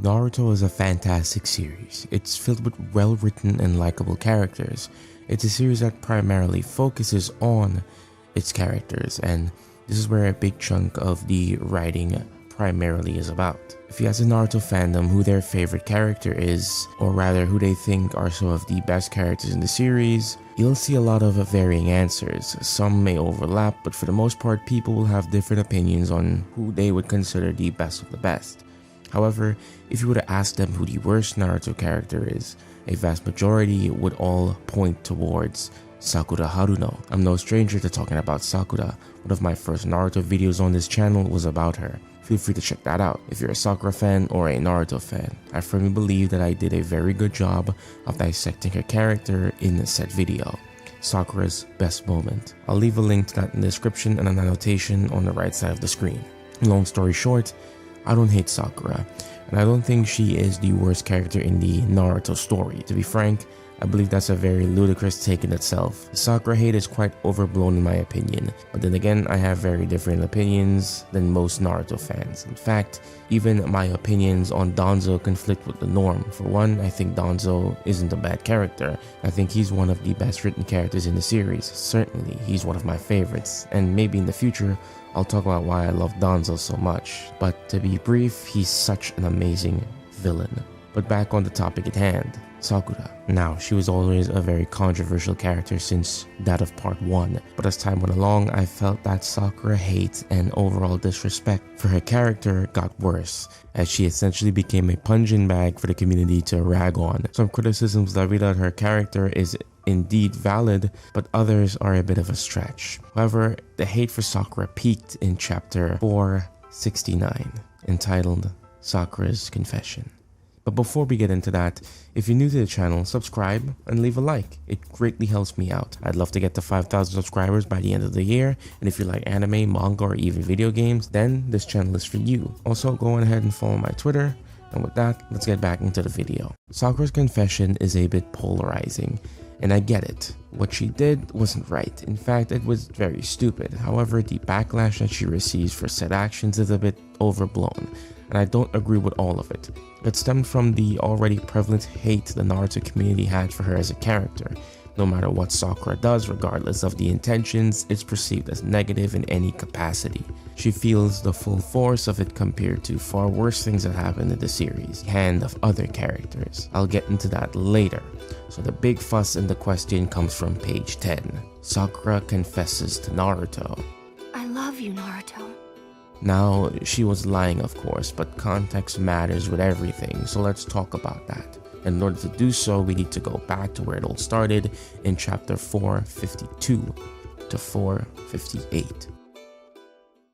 Naruto is a fantastic series. It's filled with well-written and likable characters. It's a series that primarily focuses on its characters, and this is where a big chunk of the writing primarily is about. If you ask the Naruto fandom who their favorite character is, or rather who they think are some of the best characters in the series, you'll see a lot of varying answers. Some may overlap, but for the most part, people will have different opinions on who they would consider the best of the best. However, if you were to ask them who the worst Naruto character is, a vast majority would all point towards Sakura Haruno. I'm no stranger to talking about Sakura. One of my first Naruto videos on this channel was about her. Feel free to check that out if you're a Sakura fan or a Naruto fan. I firmly believe that I did a very good job of dissecting her character in said video. Sakura's best moment. I'll leave a link to that in the description and an annotation on the right side of the screen. Long story short, I don't hate Sakura, and I don't think she is the worst character in the Naruto story. To be frank, I believe that's a very ludicrous take in itself. Sakura hate is quite overblown in my opinion, but then again, I have very different opinions than most Naruto fans. In fact, even my opinions on Danzo conflict with the norm. For one, I think Danzo isn't a bad character. I think he's one of the best written characters in the series. Certainly, he's one of my favorites, and maybe in the future, I'll talk about why I love Danzo so much. But to be brief, he's such an amazing villain. But back on the topic at hand, Sakura. Now, she was always a very controversial character since that of part 1, but as time went along, I felt that Sakura hate and overall disrespect for her character got worse, as she essentially became a punching bag for the community to rag on. Some criticisms levied at her character is indeed valid, but others are a bit of a stretch. However, the hate for Sakura peaked in chapter 469, entitled Sakura's Confession. But before we get into that, if you're new to the channel, subscribe and leave a like. It greatly helps me out. I'd love to get to 5,000 subscribers by the end of the year, and if you like anime, manga, or even video games, then this channel is for you. Also, go on ahead and follow my Twitter. And with that, let's get back into the video. Sakura's confession is a bit polarizing, and I get it. What she did wasn't right. In fact, it was very stupid. However, the backlash that she receives for said actions is a bit overblown, and I don't agree with all of it. It stemmed from the already prevalent hate the Naruto community had for her as a character. No matter what Sakura does, regardless of the intentions, it's perceived as negative in any capacity. She feels the full force of it compared to far worse things that happened in the series, hand of other characters. I'll get into that later. So the big fuss in the question comes from page 10. Sakura confesses to Naruto. I love you, Naruto. Now, she was lying of course, but context matters with everything, so let's talk about that. And in order to do so, we need to go back to where it all started in chapter 452 to 458.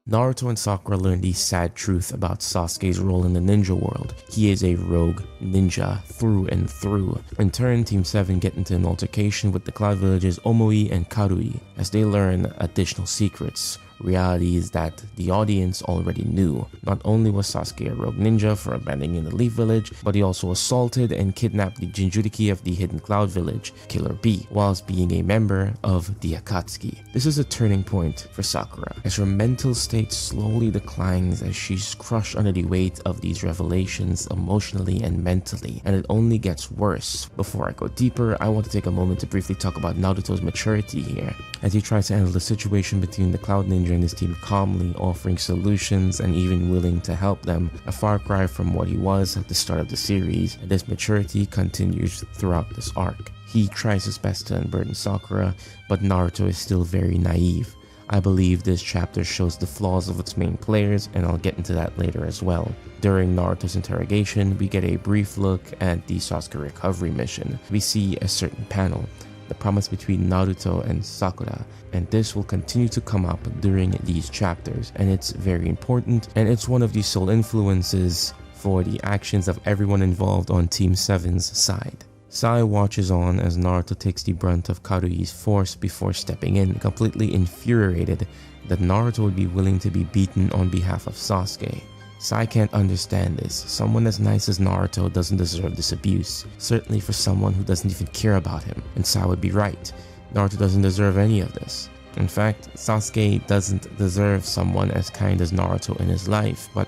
Naruto and Sakura learn the sad truth about Sasuke's role in the ninja world. He is a rogue ninja through and through. In turn, Team 7 get into an altercation with the Cloud Village's Omoi and Karui as they learn additional secrets. Reality is that the audience already knew. Not only was Sasuke a rogue ninja for abandoning the Leaf Village, but he also assaulted and kidnapped the Jinchuriki of the Hidden Cloud Village, Killer Bee, whilst being a member of the Akatsuki. This is a turning point for Sakura, as her mental state slowly declines as she's crushed under the weight of these revelations emotionally and mentally, and it only gets worse. Before I go deeper, I want to take a moment to briefly talk about Naruto's maturity here, as he tries to handle the situation between the Cloud Ninja and his team calmly, offering solutions and even willing to help them, a far cry from what he was at the start of the series, and this maturity continues throughout this arc. He tries his best to unburden Sakura, but Naruto is still very naive. I believe this chapter shows the flaws of its main players, and I'll get into that later as well. During Naruto's interrogation, we get a brief look at the Sasuke recovery mission. We see a certain panel, the promise between Naruto and Sakura, and this will continue to come up during these chapters, and it's very important, and it's one of the sole influences for the actions of everyone involved on Team 7's side. Sai watches on as Naruto takes the brunt of Karui's force before stepping in, completely infuriated that Naruto would be willing to be beaten on behalf of Sasuke. Sai can't understand this. Someone as nice as Naruto doesn't deserve this abuse, certainly for someone who doesn't even care about him, and Sai would be right. Naruto doesn't deserve any of this. In fact, Sasuke doesn't deserve someone as kind as Naruto in his life, but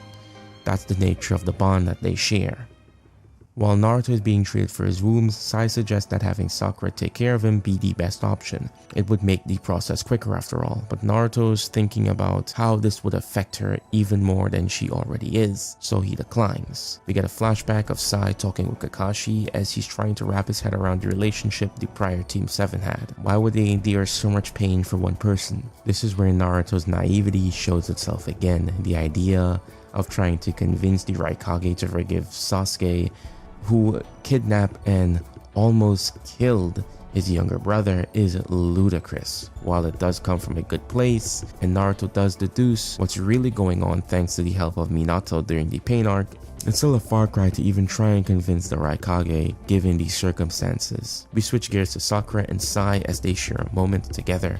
That's the nature of the bond that they share. While Naruto is being treated for his wounds, Sai suggests that having Sakura take care of him be the best option. It would make the process quicker after all, but Naruto's thinking about how this would affect her even more than she already is, so he declines. We get a flashback of Sai talking with Kakashi as he's trying to wrap his head around the relationship the prior Team 7 had. Why would they endure so much pain for one person? This is where Naruto's naivety shows itself again. The idea of trying to convince the Raikage to forgive Sasuke, who kidnapped and almost killed his younger brother, is ludicrous. While it does come from a good place, and Naruto does deduce what's really going on thanks to the help of Minato during the pain arc, it's still a far cry to even try and convince the Raikage given these circumstances. We switch gears to Sakura and Sai as they share a moment together.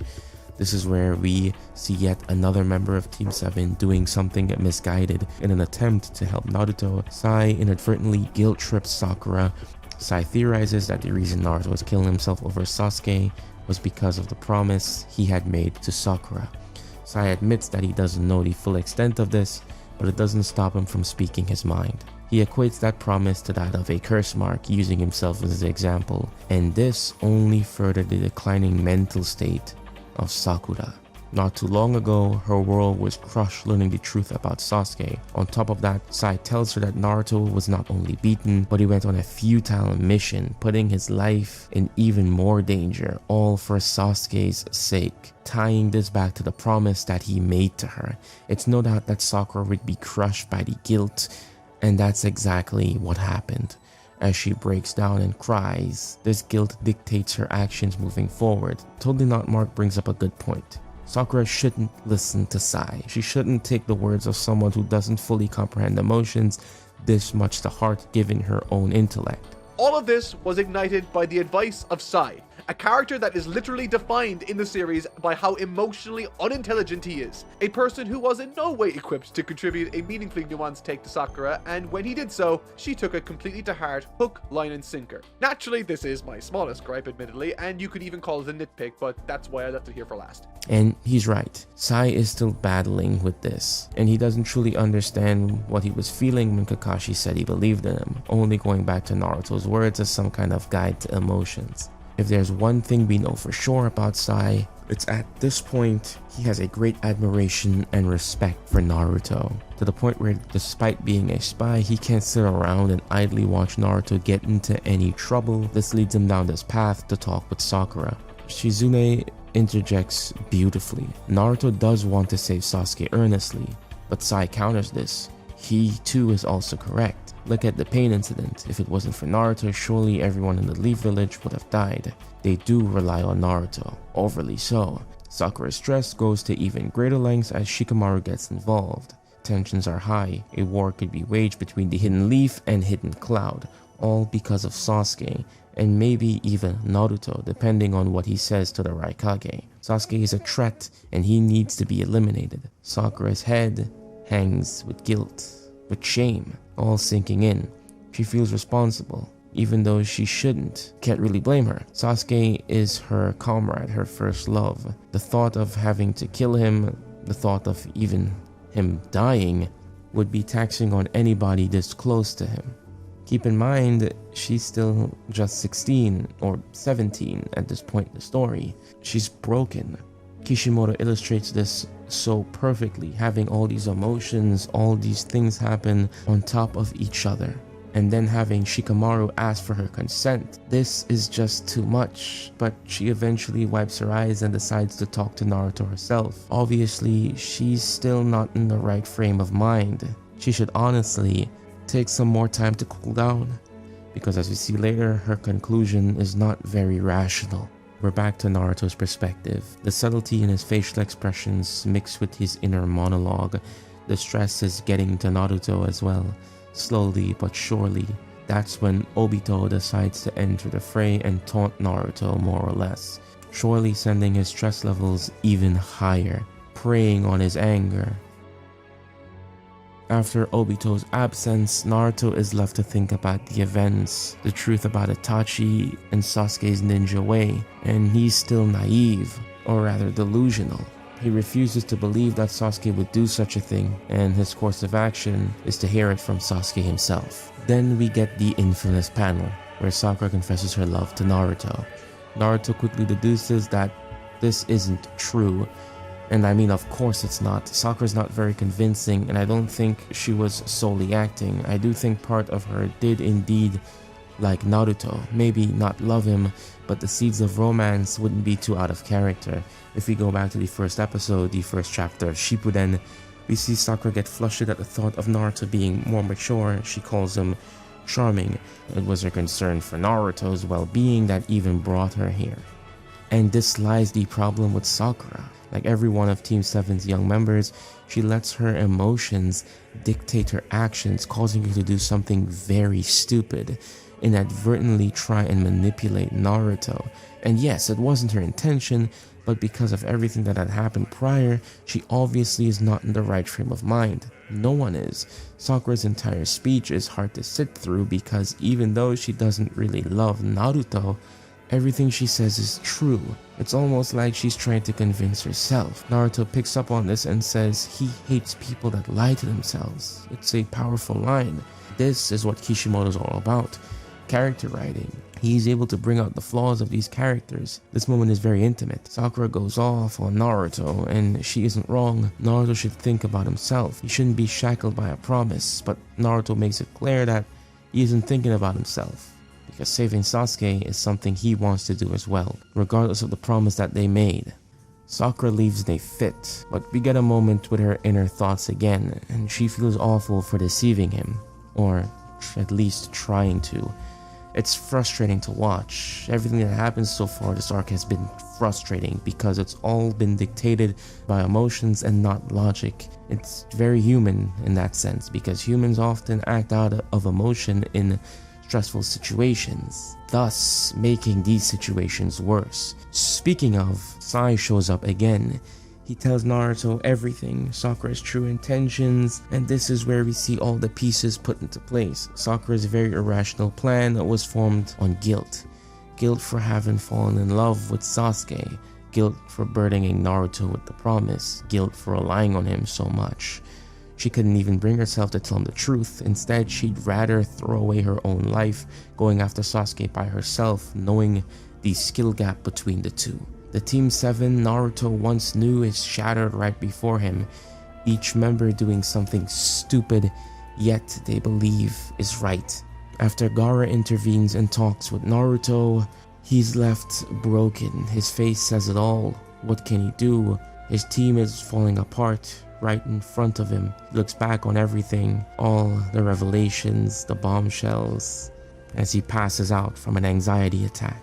This is where we see yet another member of Team 7 doing something misguided in an attempt to help Naruto. Sai inadvertently guilt-trips Sakura. Sai theorizes that the reason Naruto was killing himself over Sasuke was because of the promise he had made to Sakura. Sai admits that he doesn't know the full extent of this, but it doesn't stop him from speaking his mind. He equates that promise to that of a curse mark, using himself as an example, and this only furthered the declining mental state of Sakura. Not too long ago, her world was crushed learning the truth about Sasuke. On top of that, Sai tells her that Naruto was not only beaten, but he went on a futile mission, putting his life in even more danger, all for Sasuke's sake. Tying this back to the promise that he made to her, it's no doubt that Sakura would be crushed by the guilt, and that's exactly what happened. As she breaks down and cries, this guilt dictates her actions moving forward. Totally Not Mark brings up a good point. Sakura shouldn't listen to Sai. She shouldn't take the words of someone who doesn't fully comprehend emotions this much to heart given her own intellect. All of this was ignited by the advice of Sai, a character that is literally defined in the series by how emotionally unintelligent he is. A person who was in no way equipped to contribute a meaningfully nuanced take to Sakura, and when he did so, she took it completely to heart, hook, line, and sinker. Naturally, this is my smallest gripe, admittedly, and you could even call it a nitpick, but that's why I left it here for last. And he's right. Sai is still battling with this, and he doesn't truly understand what he was feeling when Kakashi said he believed in him, only going back to Naruto's words as some kind of guide to emotions. If there's one thing we know for sure about Sai, it's at this point he has a great admiration and respect for Naruto, to the point where despite being a spy, he can't sit around and idly watch Naruto get into any trouble. This leads him down this path to talk with Sakura. Shizune interjects beautifully. Naruto does want to save Sasuke earnestly, but Sai counters this. He too is also correct. Look at the pain incident. If it wasn't for Naruto, surely everyone in the Leaf Village would have died. They do rely on Naruto, overly so. Sakura's stress goes to even greater lengths as Shikamaru gets involved. Tensions are high. A war could be waged between the Hidden Leaf and Hidden Cloud, all because of Sasuke, and maybe even Naruto, depending on what he says to the Raikage. Sasuke is a threat, and he needs to be eliminated. Sakura's head hangs with guilt, with shame, all sinking in. She feels responsible, even though she shouldn't. Can't really blame her. Sasuke is her comrade, her first love. The thought of having to kill him, the thought of even him dying, would be taxing on anybody this close to him. Keep in mind, she's still just 16 or 17 at this point in the story. She's broken. Kishimoto illustrates this so perfectly, having all these emotions, all these things happen on top of each other, and then having Shikamaru ask for her consent. This is just too much, but she eventually wipes her eyes and decides to talk to Naruto herself. Obviously, she's still not in the right frame of mind. She should honestly take some more time to cool down, because as we see later, her conclusion is not very rational. We're back to Naruto's perspective. The subtlety in his facial expressions mixed with his inner monologue. The stress is getting to Naruto as well. Slowly but surely, that's when Obito decides to enter the fray and taunt Naruto more or less, surely sending his stress levels even higher, preying on his anger. After Obito's absence, Naruto is left to think about the events, the truth about Itachi and Sasuke's ninja way, and he's still naive, or rather delusional. He refuses to believe that Sasuke would do such a thing, and his course of action is to hear it from Sasuke himself. Then we get the infamous panel where Sakura confesses her love to Naruto. Naruto quickly deduces that this isn't true, and I mean, of course it's not. Sakura's not very convincing, and I don't think she was solely acting. I do think part of her did indeed like Naruto, maybe not love him, but the seeds of romance wouldn't be too out of character. If we go back to the first episode, the first chapter of Shippuden, we see Sakura get flustered at the thought of Naruto being more mature. She calls him charming. It was her concern for Naruto's well-being that even brought her here. And this lies the problem with Sakura. Like every one of Team 7's young members, she lets her emotions dictate her actions, causing her to do something very stupid, inadvertently try and manipulate Naruto. And yes, it wasn't her intention, but because of everything that had happened prior, she obviously is not in the right frame of mind. No one is. Sakura's entire speech is hard to sit through because even though she doesn't really love Naruto, everything she says is true. It's almost like she's trying to convince herself. Naruto picks up on this and says he hates people that lie to themselves. It's a powerful line. This is what Kishimoto's all about. Character writing. He's able to bring out the flaws of these characters. This moment is very intimate. Sakura goes off on Naruto, and she isn't wrong. Naruto should think about himself. He shouldn't be shackled by a promise, but Naruto makes it clear that he isn't thinking about himself, because saving Sasuke is something he wants to do as well, regardless of the promise that they made. Sakura leaves in a fit, but we get a moment with her inner thoughts again, and she feels awful for deceiving him, or at least trying to. It's frustrating to watch. Everything that happens so far this arc has been frustrating because it's all been dictated by emotions and not logic. It's very human in that sense because humans often act out of emotion in stressful situations, thus making these situations worse. Speaking of, Sai shows up again. He tells Naruto everything, Sakura's true intentions, and this is where we see all the pieces put into place. Sakura's very irrational plan was formed on guilt. Guilt for having fallen in love with Sasuke, guilt for burdening Naruto with the promise, guilt for relying on him so much. She couldn't even bring herself to tell him the truth. Instead, she'd rather throw away her own life, going after Sasuke by herself, knowing the skill gap between the two. The Team 7 Naruto once knew is shattered right before him, each member doing something stupid, yet they believe is right. After Gaara intervenes and talks with Naruto, he's left broken. His face says it all. What can he do? His team is falling apart right in front of him. He looks back on everything, all the revelations, the bombshells, as he passes out from an anxiety attack.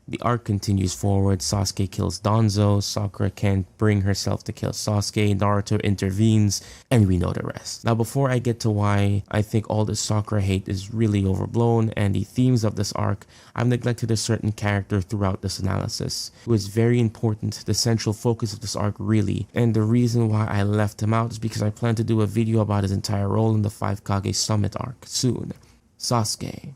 The arc continues forward. Sasuke kills Danzo. Sakura can't bring herself to kill Sasuke. Naruto intervenes, and we know the rest. Now, before I get to why I think all this Sakura hate is really overblown and the themes of this arc, I've neglected a certain character throughout this analysis, who is very important, the central focus of this arc really, and the reason why I left him out is because I plan to do a video about his entire role in the 5 Kage Summit arc soon. Sasuke.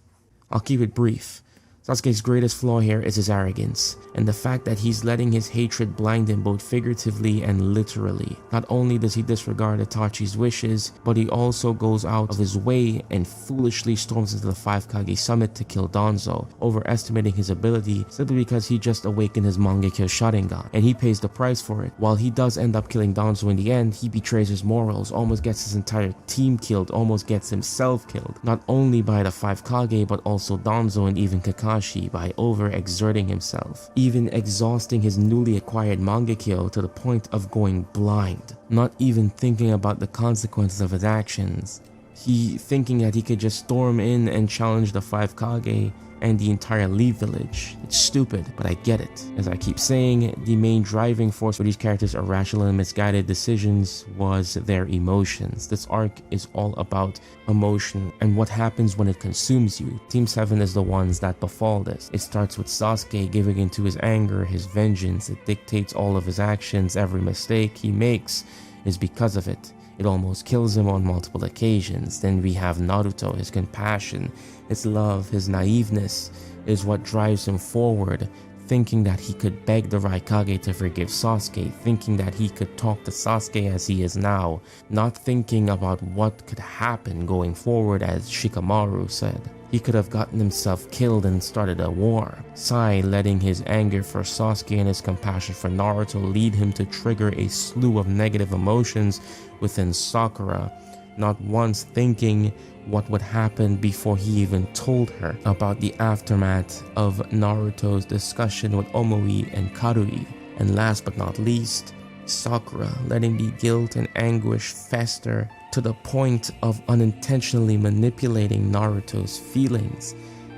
I'll keep it brief. Sasuke's greatest flaw here is his arrogance, and the fact that he's letting his hatred blind him both figuratively and literally. Not only does he disregard Itachi's wishes, but he also goes out of his way and foolishly storms into the 5 Kage Summit to kill Danzo, overestimating his ability simply because he just awakened his Mangekyo Sharingan, and he pays the price for it. While he does end up killing Danzo in the end, he betrays his morals, almost gets his entire team killed, almost gets himself killed, not only by the 5 Kage but also Danzo and even Kakashi by overexerting himself, even exhausting his newly acquired Mangekyo to the point of going blind, not even thinking about the consequences of his actions. He thinking that he could just storm in and challenge the 5 Kage and the entire Lee village. It's stupid, but I get it. As I keep saying, the main driving force for these characters' irrational and misguided decisions was their emotions. This arc is all about emotion and what happens when it consumes you. Team 7 is the ones that befall this. It starts with Sasuke giving into his anger, his vengeance. It dictates all of his actions. Every mistake he makes is because of it. It almost kills him on multiple occasions. Then we have Naruto, his compassion, his love, his naiveness is what drives him forward, thinking that he could beg the Raikage to forgive Sasuke, thinking that he could talk to Sasuke as he is now, not thinking about what could happen going forward. As Shikamaru said, he could have gotten himself killed and started a war. Sai letting his anger for Sasuke and his compassion for Naruto lead him to trigger a slew of negative emotions within Sakura, not once thinking what would happen before he even told her about the aftermath of Naruto's discussion with Omoi and Karui. And last but not least, Sakura letting the guilt and anguish fester to the point of unintentionally manipulating Naruto's feelings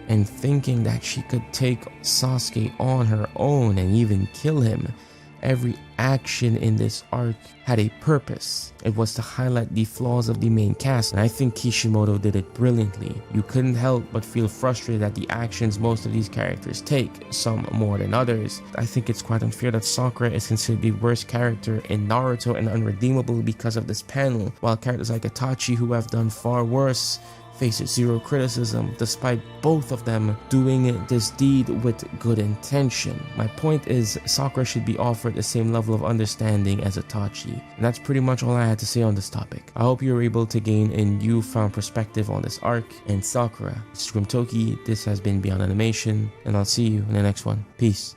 and thinking that she could take Sasuke on her own and even kill him. Every action in this arc had a purpose. It was to highlight the flaws of the main cast, and I think Kishimoto did it brilliantly. You couldn't help but feel frustrated at the actions most of these characters take, some more than others. I think it's quite unfair that Sakura is considered the worst character in Naruto and unredeemable because of this panel, while characters like Itachi, who have done far worse, faces zero criticism, despite both of them doing this deed with good intention. My point is, Sakura should be offered the same level of understanding as Itachi. And that's pretty much all I had to say on this topic. I hope you were able to gain a newfound perspective on this arc and Sakura. It's Toki, this has been Beyond Animation, and I'll see you in the next one. Peace.